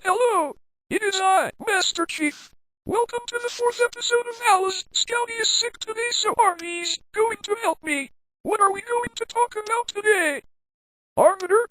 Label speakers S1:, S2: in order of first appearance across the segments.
S1: Hello, it is I, Master Chief. Welcome to the fourth episode of haloz. Scouty is sick today, so Arnie's going to help me. What are we going to talk about today? Arbiter?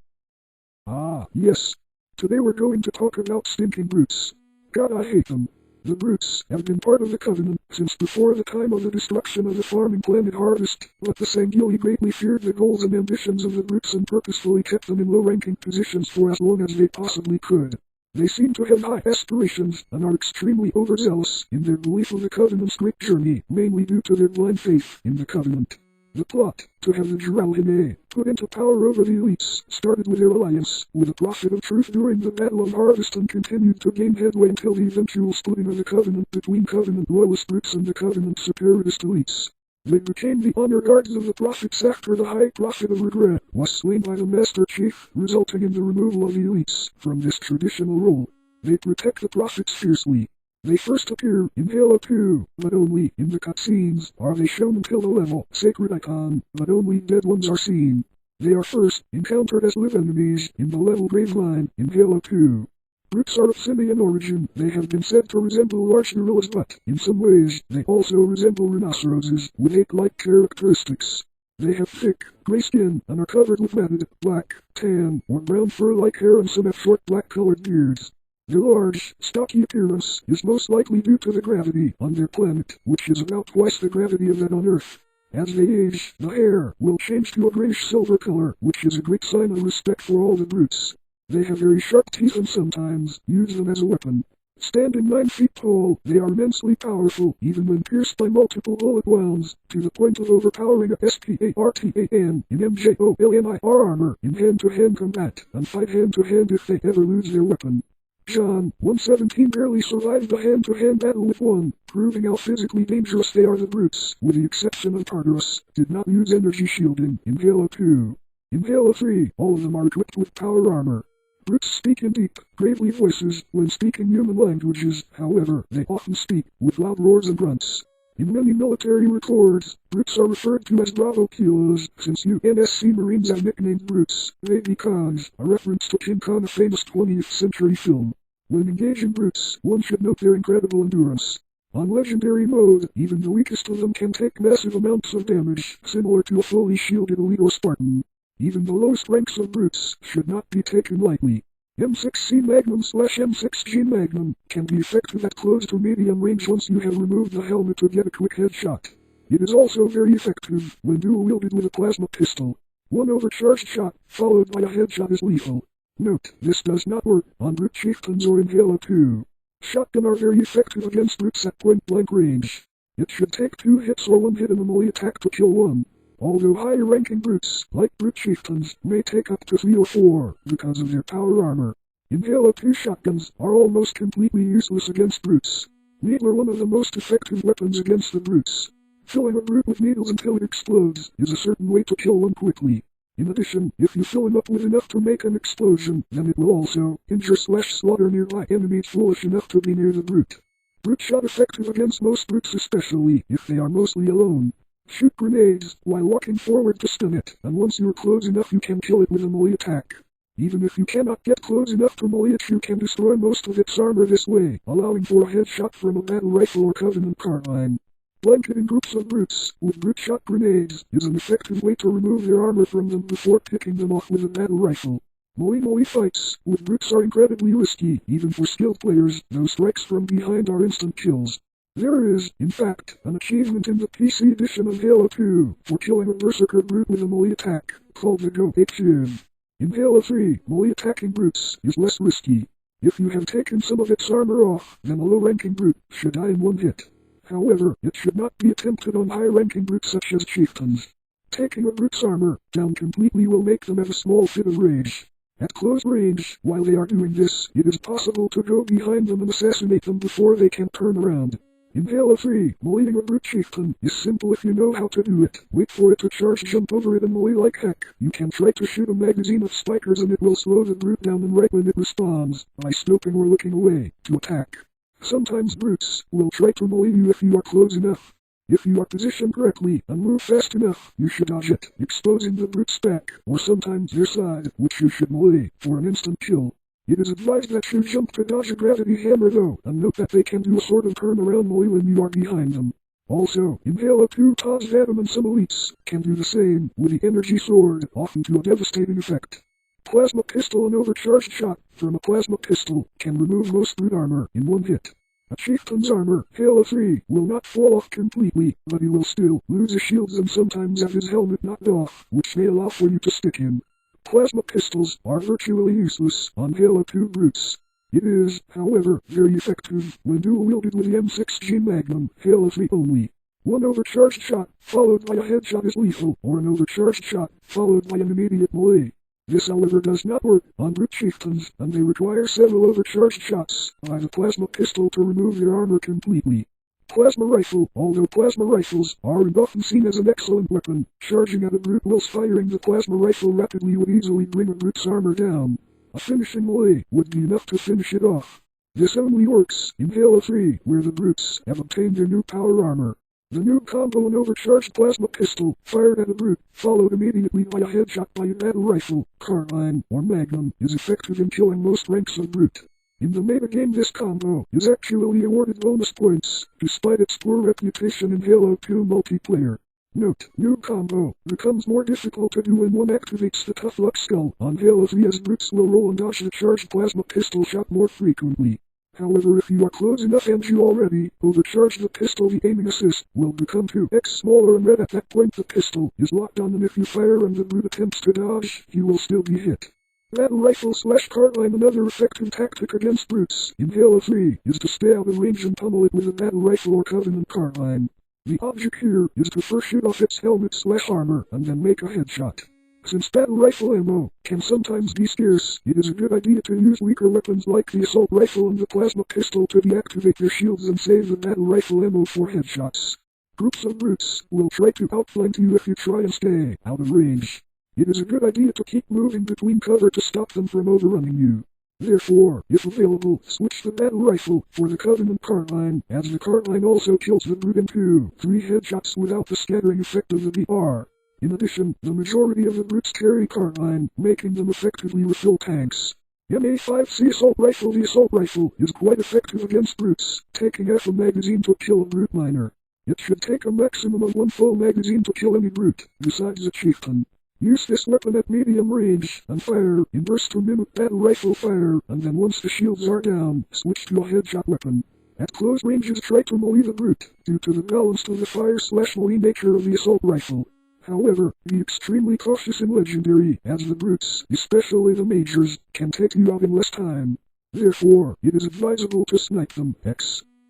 S2: Ah, yes. Today we're going to talk about stinking brutes. God, I hate them. The brutes have been part of the Covenant since before the time of the destruction of the farming planet Harvest, but the Sangheili greatly feared the goals and ambitions of the brutes and purposefully kept them in low-ranking positions for as long as they possibly could. They seem to have high aspirations and are extremely overzealous in their belief of the Covenant's great journey, mainly due to their blind faith in the Covenant. The plot to have the Jiralhine put into power over the elites started with their alliance with the Prophet of Truth during the Battle of Harvest and continued to gain headway until the eventual splitting of the Covenant between Covenant loyalist groups and the Covenant separatist elites. They became the honor guards of the prophets after the High Prophet of Regret was slain by the Master Chief, resulting in the removal of the elites from this traditional role. They protect the prophets fiercely. They first appear in Halo 2, but only in the cutscenes are they shown until the level Sacred Icon, but only dead ones are seen. They are first encountered as live enemies in the level Graveline in Halo 2. Brutes are of simian origin. They have been said to resemble large gorillas, but in some ways they also resemble rhinoceroses with ape-like characteristics. They have thick, gray skin and are covered with matted, black, tan, or brown fur-like hair, and some have short black-colored beards. Their large, stocky appearance is most likely due to the gravity on their planet, which is about twice the gravity of that on Earth. As they age, the hair will change to a grayish-silver color, which is a great sign of respect for all the brutes. They have very sharp teeth and sometimes use them as a weapon. Standing 9 feet tall, they are immensely powerful, even when pierced by multiple bullet wounds, to the point of overpowering a Spartan in MJOLNIR armor in hand-to-hand combat, and fight hand-to-hand if they ever lose their weapon. John 117 barely survived the hand-to-hand battle with one, proving how physically dangerous they are. The brutes, with the exception of Tartarus, did not use energy shielding in Halo 2. In Halo 3, all of them are equipped with power armor. Brutes speak in deep, gravely voices when speaking human languages, however, they often speak with loud roars and grunts. In many military records, brutes are referred to as Bravo Kilos, since UNSC Marines have nicknamed brutes Baby Cons, a reference to King Kong, a famous 20th century film. When engaging brutes, one should note their incredible endurance. On Legendary mode, even the weakest of them can take massive amounts of damage, similar to a fully shielded elite or Spartan. Even the lowest ranks of brutes should not be taken lightly. M6C Magnum/M6G Magnum can be effective at close to medium range once you have removed the helmet to get a quick headshot. It is also very effective when dual-wielded with a plasma pistol. One overcharged shot, followed by a headshot, is lethal. Note, this does not work on brute chieftains or in Halo 2. Shotgun are very effective against brutes at point-blank range. It should take 2 hits or 1 hit in a melee attack to kill one. Although higher-ranking brutes, like brute chieftains, may take up to 3 or 4 because of their power armor. In Halo 2, shotguns are almost completely useless against brutes. Needle are one of the most effective weapons against the brutes. Filling a brute with needles until it explodes is a certain way to kill one quickly. In addition, if you fill him up with enough to make an explosion, then it will also injure/slaughter nearby enemies foolish enough to be near the brute. Brute shot effective against most brutes, especially if they are mostly alone. Shoot grenades while walking forward to stun it, and once you are close enough you can kill it with a melee attack. Even if you cannot get close enough to melee it, you can destroy most of its armor this way, allowing for a headshot from a battle rifle or Covenant carbine. Blanketing groups of brutes with brute shot grenades is an effective way to remove their armor from them before picking them off with a battle rifle. Melee fights with brutes are incredibly risky, even for skilled players, though strikes from behind are instant kills. There is, in fact, an achievement in the PC edition of Halo 2 for killing a berserker brute with a melee attack, called the Go Achieve. In Halo 3, melee attacking brutes is less risky. If you have taken some of its armor off, then a low-ranking brute should die in 1 hit. However, it should not be attempted on high-ranking brutes such as chieftains. Taking a brute's armor down completely will make them have a small fit of rage. At close range, while they are doing this, it is possible to go behind them and assassinate them before they can turn around. In Halo 3, meleeing a brute chieftain is simple if you know how to do it. Wait for it to charge, jump over it and melee like heck. You can try to shoot a magazine of spikers and it will slow the brute down, and right when it responds, by stopping or looking away, to attack. Sometimes brutes will try to melee you if you are close enough. If you are positioned correctly and move fast enough, you should dodge it, exposing the brute's back, or sometimes their side, which you should melee, for an instant kill. It is advised that you jump to dodge a gravity hammer though, and note that they can do a sort of turnaround melee when you are behind them. Also, in Halo 2, Taz Venom and some elites can do the same with the energy sword, often to a devastating effect. Plasma pistol and overcharged shot from a plasma pistol can remove most brute armor in one hit. A chieftain's armor, Halo 3, will not fall off completely, but he will still lose his shields and sometimes have his helmet knocked off, which may allow for you to stick him. Plasma pistols are virtually useless on Halo 2 brutes. It is, however, very effective when dual-wielded with the M16 Magnum, Halo 3 only. One overcharged shot, followed by a headshot is lethal, or an overcharged shot, followed by an immediate melee. This however does not work on brute chieftains, and they require several overcharged shots by the plasma pistol to remove their armor completely. Plasma rifle, although plasma rifles are often seen as an excellent weapon, charging at a brute whilst firing the plasma rifle rapidly would easily bring a brute's armor down. A finishing melee would be enough to finish it off. This only works in Halo 3, where the brutes have obtained their new power armor. The new combo and overcharged plasma pistol, fired at a brute, followed immediately by a headshot by a battle rifle, carbine, or magnum, is effective in killing most ranks of brute. In the metagame this combo is actually awarded bonus points, despite its poor reputation in Halo 2 multiplayer. Note, new combo becomes more difficult to do when one activates the Tough Luck Skull on Halo 3 as brutes will roll and dodge the charged plasma pistol shot more frequently. However, if you are close enough and you already overcharge the pistol, the aiming assist will become 2x smaller and red. At that point the pistol is locked on, and if you fire and the brute attempts to dodge, he will still be hit. Battle rifle / carbine. Another effective tactic against brutes in Halo 3 is to stay out of range and pummel it with a battle rifle or Covenant carbine. The object here is to first shoot off its helmet / armor and then make a headshot. Since battle rifle ammo can sometimes be scarce, it is a good idea to use weaker weapons like the assault rifle and the plasma pistol to deactivate their shields and save the battle rifle ammo for headshots. Groups of brutes will try to outflank you if you try and stay out of range. It is a good idea to keep moving between cover to stop them from overrunning you. Therefore, if available, switch the battle rifle for the Covenant carbine, as the carbine also kills the brute in 2-3 headshots without the scattering effect of the BR. In addition, the majority of the brutes carry carbine, making them effectively refill tanks. MA5C assault rifle. The assault rifle is quite effective against brutes, taking half a magazine to kill a brute miner. It should take a maximum of 1 full magazine to kill any brute, besides a chieftain. Use this weapon at medium range, and fire in bursts to mimic battle rifle fire, and then once the shields are down, switch to a headshot weapon. At close ranges try to melee the brute, due to the balanced of the fire / melee nature of the assault rifle. However, be extremely cautious in Legendary, as the brutes, especially the majors, can take you out in less time. Therefore, it is advisable to snipe them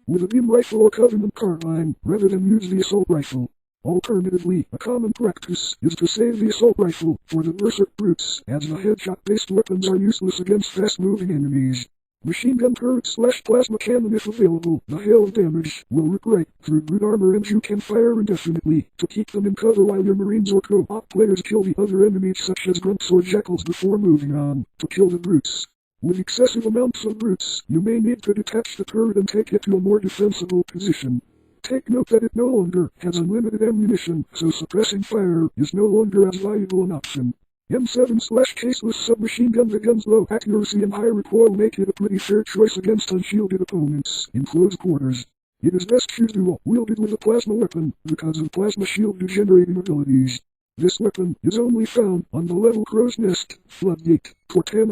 S2: with a beam rifle or Covenant carbine, rather than use the assault rifle. Alternatively, a common practice is to save the assault rifle for the berserk brutes, as the headshot-based weapons are useless against fast-moving enemies. Machine gun turret / plasma cannon if available. The hail of damage will rip right through brute armor, and you can fire indefinitely to keep them in cover while your marines or co-op players kill the other enemies such as grunts or jackals before moving on to kill the brutes. With excessive amounts of brutes, you may need to detach the turret and take it to a more defensible position. Take note that it no longer has unlimited ammunition, so suppressing fire is no longer as valuable an option. M7 / caseless submachine gun. The gun's low accuracy and high recoil make it a pretty fair choice against unshielded opponents in close quarters. It is best used dual-wielded with a plasma weapon, because of plasma shield degenerating abilities. This weapon is only found on the level Crow's Nest, Floodgate, Cortan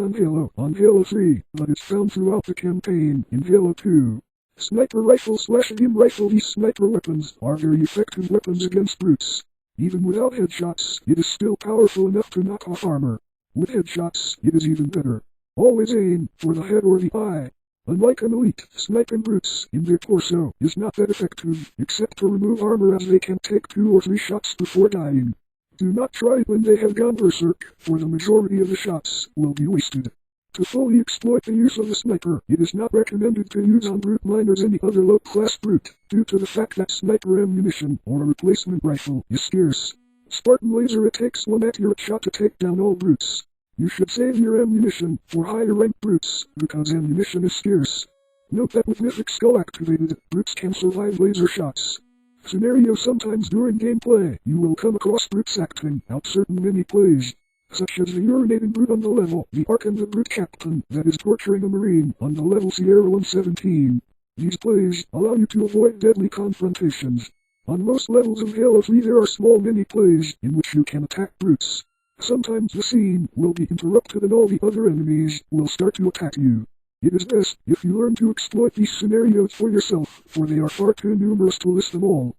S2: on Halo 3, but is found throughout the campaign in Halo 2. Sniper rifle / beam rifle. These sniper weapons are very effective weapons against brutes. Even without headshots, it is still powerful enough to knock off armor. With headshots, it is even better. Always aim for the head or the eye. Unlike an elite, sniping brutes in their torso is not that effective, except to remove armor, as they can take 2 or 3 shots before dying. Do not try it when they have gone berserk, for the majority of the shots will be wasted. To fully exploit the use of the sniper, it is not recommended to use on brute miners any other low-class brute, due to the fact that sniper ammunition or a replacement rifle is scarce. Spartan laser. It takes 1 accurate shot to take down all brutes. You should save your ammunition for higher ranked brutes, because ammunition is scarce. Note that with Mythic Skull activated, brutes can survive laser shots. Scenario. Sometimes during gameplay, you will come across brutes acting out certain mini-plays. such as the urinating brute on the level, the Ark and the brute captain that is torturing a marine on the level Sierra 117. These plays allow you to avoid deadly confrontations. On most levels of Halo3 there are small mini-plays in which you can attack brutes. Sometimes the scene will be interrupted and all the other enemies will start to attack you. It is best if you learn to exploit these scenarios for yourself, for they are far too numerous to list them all.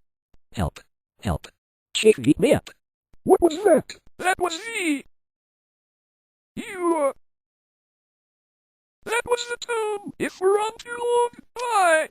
S3: Help. Help. Chief, beat me up.
S2: What was that?
S1: That was me. That was the tone. If we're on too long, bye.